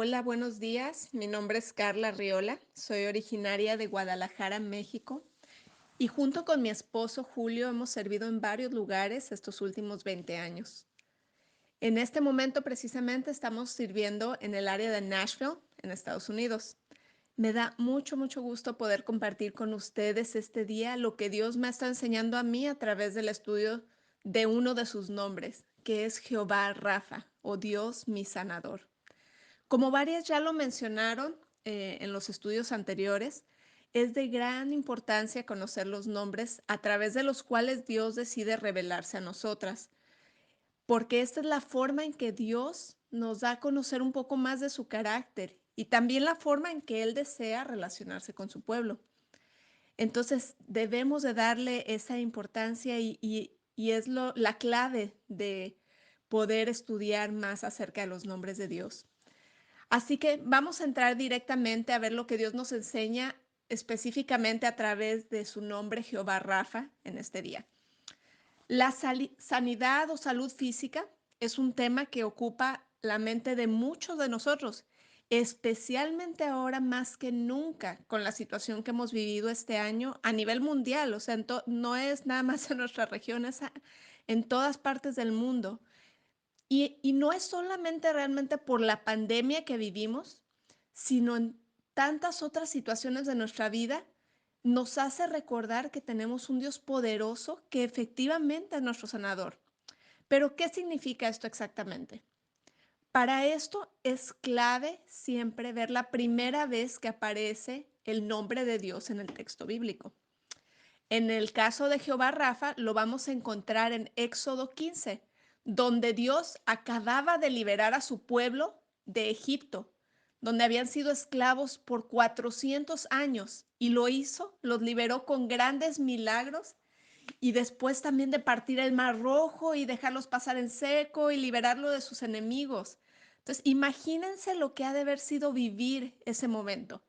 Hola, buenos días. Mi nombre es Carla Riola. Soy originaria de Guadalajara, México. Y junto con mi esposo Julio hemos servido en varios lugares estos últimos 20 años. En este momento precisamente estamos sirviendo en el área de Nashville, en Estados Unidos. Me da mucho gusto poder compartir con ustedes este día lo que Dios me está enseñando a mí a través del estudio de uno de sus nombres, que es Jehová Rafa o Dios mi sanador. Como varias ya lo mencionaron en los estudios anteriores, es de gran importancia conocer los nombres a través de los cuales Dios decide revelarse a nosotras, porque esta es la forma en que Dios nos da a conocer un poco más de su carácter y también la forma en que Él desea relacionarse con su pueblo. Entonces debemos de darle esa importancia y es la clave de poder estudiar más acerca de los nombres de Dios. Así que vamos a entrar directamente a ver lo que Dios nos enseña específicamente a través de su nombre Jehová Rafa en este día. La sanidad o salud física es un tema que ocupa la mente de muchos de nosotros, especialmente ahora más que nunca con la situación que hemos vivido este año a nivel mundial. O sea, no es nada más en nuestra región, es en todas partes del mundo. Y no es solamente realmente por la pandemia que vivimos, sino en tantas otras situaciones de nuestra vida, nos hace recordar que tenemos un Dios poderoso que efectivamente es nuestro sanador. Pero, ¿qué significa esto exactamente? Para esto es clave siempre ver la primera vez que aparece el nombre de Dios en el texto bíblico. En el caso de Jehová Rafa, lo vamos a encontrar en Éxodo 15, donde Dios acababa de liberar a su pueblo de Egipto, donde habían sido esclavos por 400 años, y lo hizo, los liberó con grandes milagros, y después también de partir el mar rojo y dejarlos pasar en seco y liberarlo de sus enemigos. Entonces, imagínense lo que ha de haber sido vivir ese momento.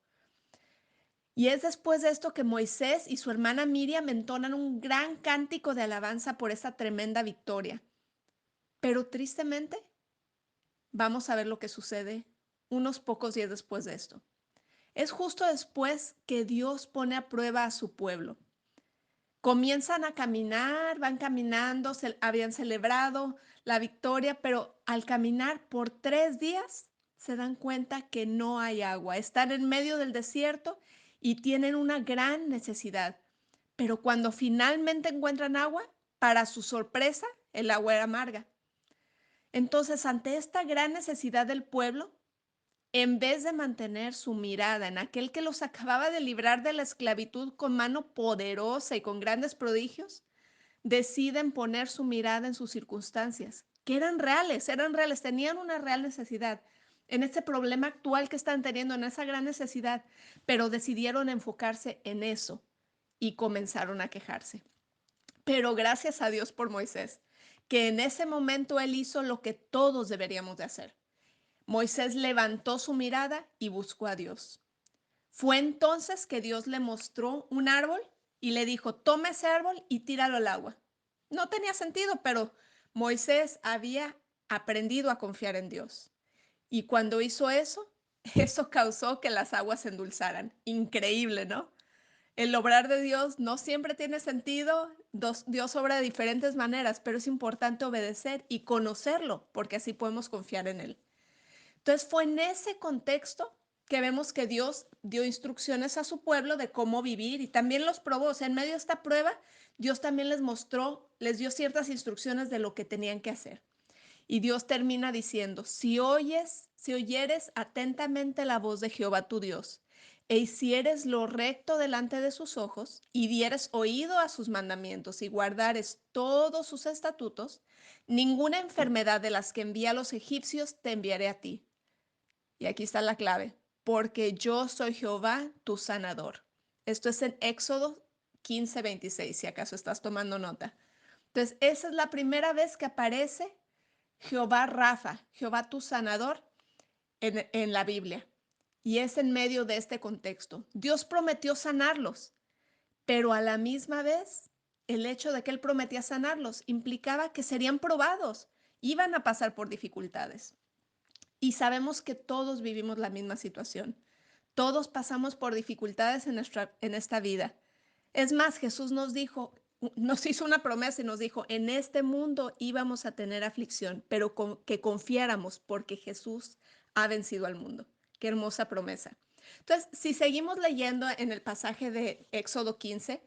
Y es después de esto que Moisés y su hermana Miriam entonan un gran cántico de alabanza por esta tremenda victoria. Pero tristemente, vamos a ver lo que sucede unos pocos días después de esto. Es justo después que Dios pone a prueba a su pueblo. Comienzan a caminar, van caminando, habían celebrado la victoria, pero al caminar por 3 días se dan cuenta que no hay agua. Están en medio del desierto y tienen una gran necesidad. Pero cuando finalmente encuentran agua, para su sorpresa, el agua era amarga. Entonces, ante esta gran necesidad del pueblo, en vez de mantener su mirada en aquel que los acababa de librar de la esclavitud con mano poderosa y con grandes prodigios, deciden poner su mirada en sus circunstancias, que eran reales, tenían una real necesidad en este problema actual que están teniendo, en esa gran necesidad, pero decidieron enfocarse en eso y comenzaron a quejarse. Pero gracias a Dios por Moisés, que en ese momento él hizo lo que todos deberíamos de hacer. Moisés levantó su mirada y buscó a Dios. Fue entonces que Dios le mostró un árbol y le dijo, toma ese árbol y tíralo al agua. No tenía sentido, pero Moisés había aprendido a confiar en Dios. Y cuando hizo eso, eso causó que las aguas se endulzaran. Increíble, ¿no? El obrar de Dios no siempre tiene sentido, Dios obra de diferentes maneras, pero es importante obedecer y conocerlo, porque así podemos confiar en Él. Entonces fue en ese contexto que vemos que Dios dio instrucciones a su pueblo de cómo vivir y también los probó. O sea, en medio de esta prueba, Dios también les mostró, les dio ciertas instrucciones de lo que tenían que hacer. Y Dios termina diciendo, si oyeres atentamente la voz de Jehová tu Dios, e hicieres lo recto delante de sus ojos, y dieres oído a sus mandamientos, y guardares todos sus estatutos, ninguna enfermedad de las que envía a los egipcios te enviaré a ti. Y aquí está la clave, porque yo soy Jehová, tu sanador. Esto es en Éxodo 15:26, si acaso estás tomando nota. Entonces, esa es la primera vez que aparece Jehová Rafa, Jehová tu sanador, en la Biblia. Y es en medio de este contexto. Dios prometió sanarlos, pero a la misma vez, el hecho de que Él prometía sanarlos implicaba que serían probados, iban a pasar por dificultades. Y sabemos que todos vivimos la misma situación. Todos pasamos por dificultades en esta vida. Es más, Jesús nos dijo, nos hizo una promesa y nos dijo, en este mundo íbamos a tener aflicción, pero que confiáramos porque Jesús ha vencido al mundo. Qué hermosa promesa. Entonces, si seguimos leyendo en el pasaje de Éxodo 15,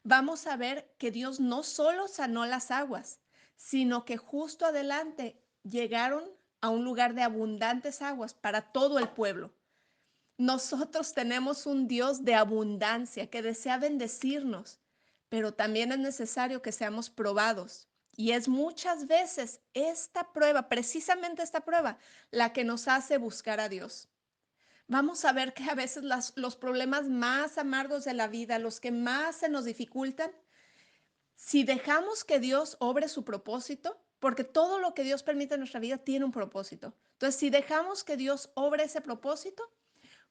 vamos a ver que Dios no solo sanó las aguas, sino que justo adelante llegaron a un lugar de abundantes aguas para todo el pueblo. Nosotros tenemos un Dios de abundancia que desea bendecirnos, pero también es necesario que seamos probados. Y es muchas veces esta prueba, precisamente esta prueba, la que nos hace buscar a Dios. Vamos a ver que a veces los problemas más amargos de la vida, los que más se nos dificultan, si dejamos que Dios obre su propósito, porque todo lo que Dios permite en nuestra vida tiene un propósito. Entonces, si dejamos que Dios obre ese propósito,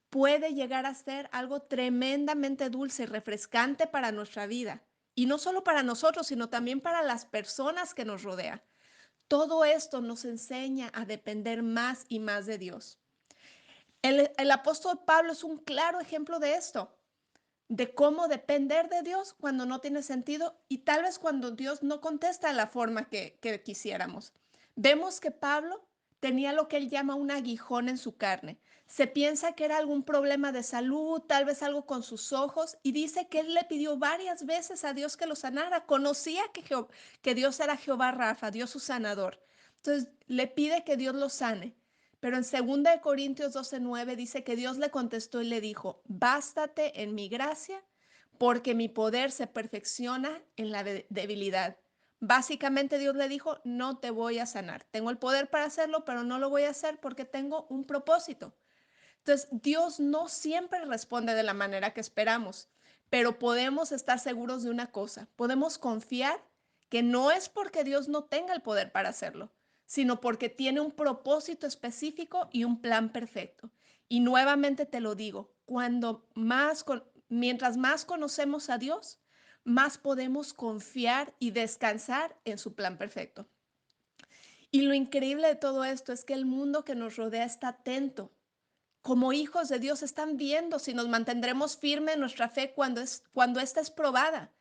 puede llegar a ser algo tremendamente dulce y refrescante para nuestra vida. Y no solo para nosotros, sino también para las personas que nos rodean. Todo esto nos enseña a depender más y más de Dios. El apóstol Pablo es un claro ejemplo de esto, de cómo depender de Dios cuando no tiene sentido y tal vez cuando Dios no contesta de la forma que quisiéramos. Vemos que Pablo tenía lo que él llama un aguijón en su carne. Se piensa que era algún problema de salud, tal vez algo con sus ojos, y dice que él le pidió varias veces a Dios que lo sanara. Conocía que Dios era Jehová Rafa, Dios su sanador. Entonces le pide que Dios lo sane. Pero en 2 Corintios 12:9 dice que Dios le contestó y le dijo, bástate en mi gracia, porque mi poder se perfecciona en la debilidad. Básicamente Dios le dijo, no te voy a sanar. Tengo el poder para hacerlo, pero no lo voy a hacer porque tengo un propósito. Entonces, Dios no siempre responde de la manera que esperamos, pero podemos estar seguros de una cosa, podemos confiar que no es porque Dios no tenga el poder para hacerlo, sino porque tiene un propósito específico y un plan perfecto. Y nuevamente te lo digo, mientras más conocemos a Dios, más podemos confiar y descansar en su plan perfecto. Y lo increíble de todo esto es que el mundo que nos rodea está atento como hijos de Dios están viendo si nos mantendremos firmes en nuestra fe cuando esta es probada,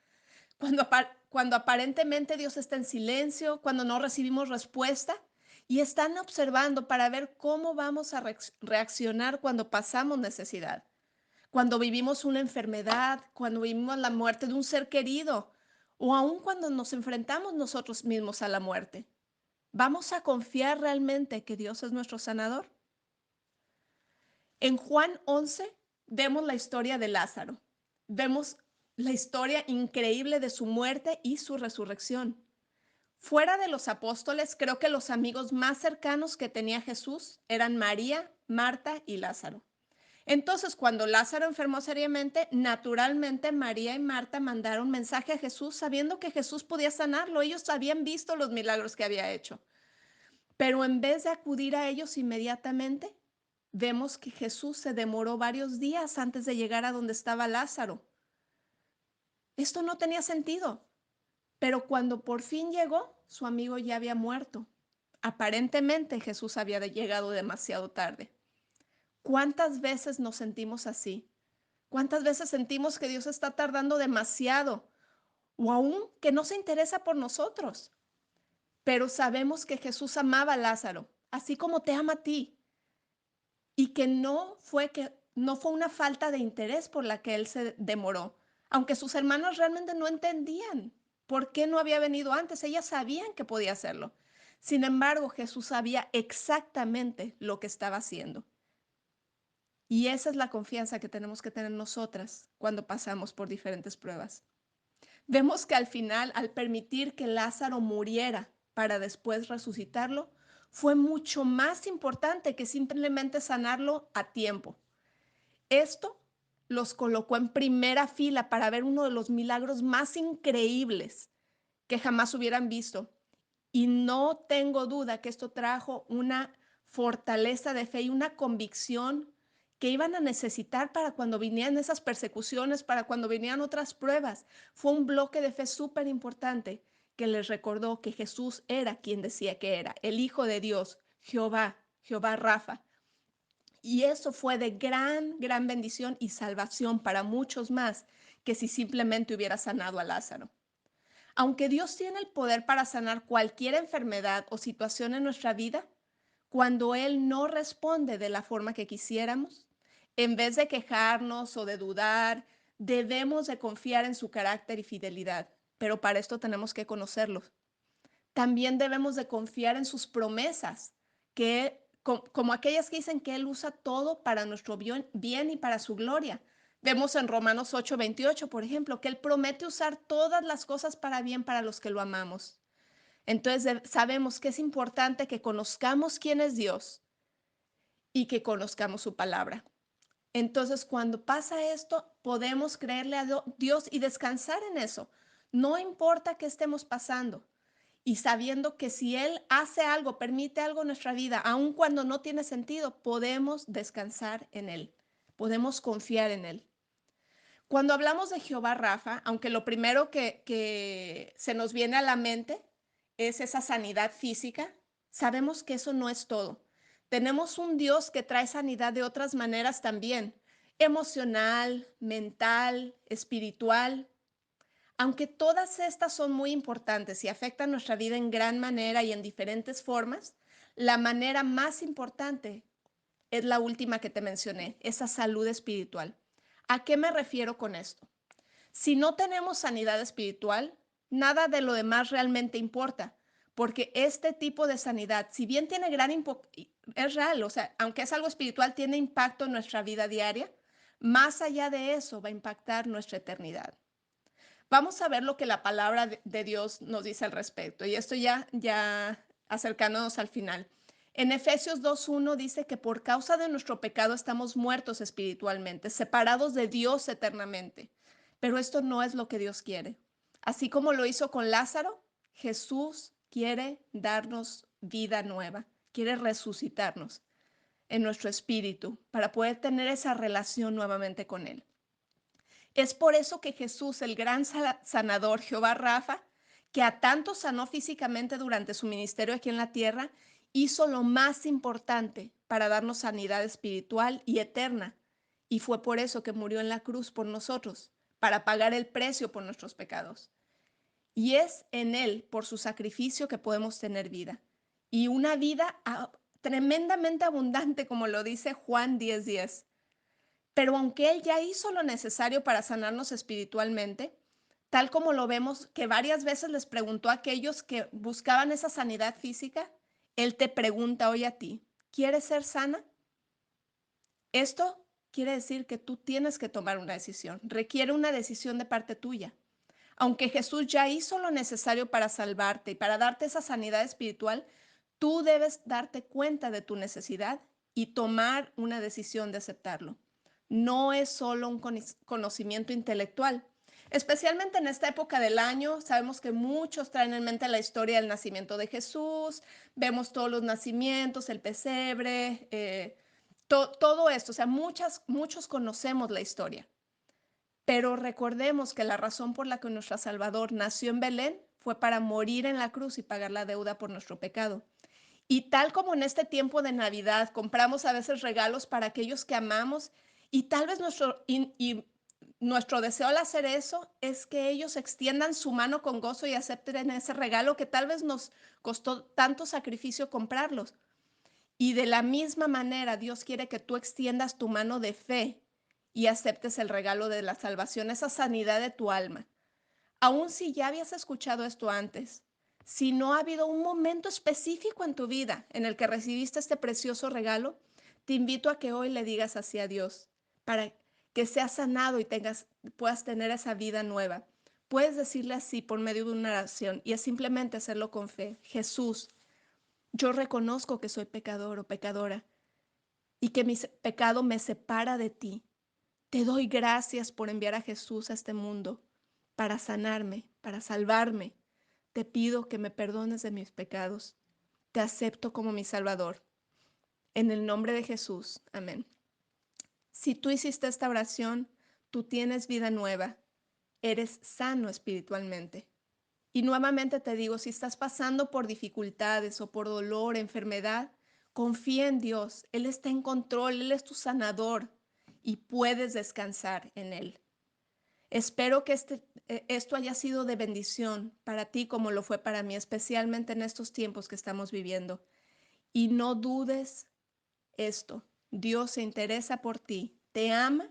cuando aparentemente Dios está en silencio, cuando no recibimos respuesta y están observando para ver cómo vamos a reaccionar cuando pasamos necesidad, cuando vivimos una enfermedad, cuando vivimos la muerte de un ser querido o aun cuando nos enfrentamos nosotros mismos a la muerte. ¿Vamos a confiar realmente que Dios es nuestro sanador? En Juan 11 vemos la historia de Lázaro, vemos la historia increíble de su muerte y su resurrección. Fuera de los apóstoles, creo que los amigos más cercanos que tenía Jesús eran María, Marta y Lázaro. Entonces, cuando Lázaro enfermó seriamente, naturalmente María y Marta mandaron mensaje a Jesús sabiendo que Jesús podía sanarlo. Ellos habían visto los milagros que había hecho. Pero en vez de acudir a ellos inmediatamente, vemos que Jesús se demoró varios días antes de llegar a donde estaba Lázaro. Esto no tenía sentido, pero cuando por fin llegó, su amigo ya había muerto. Aparentemente Jesús había llegado demasiado tarde. ¿Cuántas veces nos sentimos así? ¿Cuántas veces sentimos que Dios está tardando demasiado o aún que no se interesa por nosotros? Pero sabemos que Jesús amaba a Lázaro, así como te ama a ti. Y que no fue una falta de interés por la que él se demoró, aunque sus hermanos realmente no entendían por qué no había venido antes, ellas sabían que podía hacerlo. Sin embargo, Jesús sabía exactamente lo que estaba haciendo. Y esa es la confianza que tenemos que tener nosotras cuando pasamos por diferentes pruebas. Vemos que al final, al permitir que Lázaro muriera para después resucitarlo, fue mucho más importante que simplemente sanarlo a tiempo. Esto los colocó en primera fila para ver uno de los milagros más increíbles que jamás hubieran visto. Y no tengo duda que esto trajo una fortaleza de fe y una convicción que iban a necesitar para cuando vinieran esas persecuciones, para cuando vinieran otras pruebas. Fue un bloque de fe súper importante que les recordó que Jesús era quien decía que era, el Hijo de Dios, Jehová, Jehová Rafa. Y eso fue de gran, gran bendición y salvación para muchos más que si simplemente hubiera sanado a Lázaro. Aunque Dios tiene el poder para sanar cualquier enfermedad o situación en nuestra vida, cuando Él no responde de la forma que quisiéramos, en vez de quejarnos o de dudar, debemos de confiar en su carácter y fidelidad. Pero para esto tenemos que conocerlo. También debemos de confiar en sus promesas, como aquellas que dicen que Él usa todo para nuestro bien y para su gloria. Vemos en Romanos 8:28, por ejemplo, que Él promete usar todas las cosas para bien para los que lo amamos. Entonces sabemos que es importante que conozcamos quién es Dios y que conozcamos su palabra. Entonces, cuando pasa esto, podemos creerle a Dios y descansar en eso. No importa qué estemos pasando. Y sabiendo que si Él hace algo, permite algo en nuestra vida, aun cuando no tiene sentido, podemos descansar en Él. Podemos confiar en Él. Cuando hablamos de Jehová Rafa, aunque lo primero que se nos viene a la mente es esa sanidad física, sabemos que eso no es todo. Tenemos un Dios que trae sanidad de otras maneras también, emocional, mental, espiritual. Aunque todas estas son muy importantes y afectan nuestra vida en gran manera y en diferentes formas, la manera más importante es la última que te mencioné, esa salud espiritual. ¿A qué me refiero con esto? Si no tenemos sanidad espiritual, nada de lo demás realmente importa, porque este tipo de sanidad, si bien tiene es real, o sea, aunque es algo espiritual, tiene impacto en nuestra vida diaria, más allá de eso va a impactar nuestra eternidad. Vamos a ver lo que la palabra de Dios nos dice al respecto, y esto ya acercándonos al final. En Efesios 2:1 dice que por causa de nuestro pecado estamos muertos espiritualmente, separados de Dios eternamente. Pero esto no es lo que Dios quiere. Así como lo hizo con Lázaro, Jesús quiere darnos vida nueva, quiere resucitarnos en nuestro espíritu para poder tener esa relación nuevamente con Él. Es por eso que Jesús, el gran sanador, Jehová Rafa, que a tanto sanó físicamente durante su ministerio aquí en la tierra, hizo lo más importante para darnos sanidad espiritual y eterna. Y fue por eso que murió en la cruz por nosotros, para pagar el precio por nuestros pecados. Y es en Él, por su sacrificio, que podemos tener vida. Y una vida tremendamente abundante, como lo dice Juan 10:10. Pero aunque Él ya hizo lo necesario para sanarnos espiritualmente, tal como lo vemos que varias veces les preguntó a aquellos que buscaban esa sanidad física, Él te pregunta hoy a ti, ¿quieres ser sana? Esto quiere decir que tú tienes que tomar una decisión, requiere una decisión de parte tuya. Aunque Jesús ya hizo lo necesario para salvarte y para darte esa sanidad espiritual, tú debes darte cuenta de tu necesidad y tomar una decisión de aceptarlo. No es solo un conocimiento intelectual. Especialmente en esta época del año, sabemos que muchos traen en mente la historia del nacimiento de Jesús, vemos todos los nacimientos, el pesebre, todo esto, o sea, muchos conocemos la historia. Pero recordemos que la razón por la que nuestro Salvador nació en Belén fue para morir en la cruz y pagar la deuda por nuestro pecado. Y tal como en este tiempo de Navidad compramos a veces regalos para aquellos que amamos y tal vez nuestro deseo al hacer eso es que ellos extiendan su mano con gozo y acepten ese regalo que tal vez nos costó tanto sacrificio comprarlos. Y de la misma manera, Dios quiere que tú extiendas tu mano de fe y aceptes el regalo de la salvación, esa sanidad de tu alma. Aun si ya habías escuchado esto antes, si no ha habido un momento específico en tu vida en el que recibiste este precioso regalo, te invito a que hoy le digas así a Dios para que seas sanado y puedas tener esa vida nueva. Puedes decirle así por medio de una oración y es simplemente hacerlo con fe. Jesús, yo reconozco que soy pecador o pecadora y que mi pecado me separa de ti. Te doy gracias por enviar a Jesús a este mundo para sanarme, para salvarme. Te pido que me perdones de mis pecados. Te acepto como mi Salvador. En el nombre de Jesús. Amén. Si tú hiciste esta oración, tú tienes vida nueva. Eres sano espiritualmente. Y nuevamente te digo, si estás pasando por dificultades o por dolor, enfermedad, Confía en Dios, Él está en control, Él es tu sanador y puedes descansar en Él. Espero que esto haya sido de bendición para ti como lo fue para mí, especialmente en estos tiempos que estamos viviendo. Y no dudes esto, Dios se interesa por ti, te ama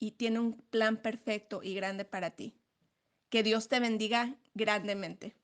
y tiene un plan perfecto y grande para ti. Que Dios te bendiga grandemente.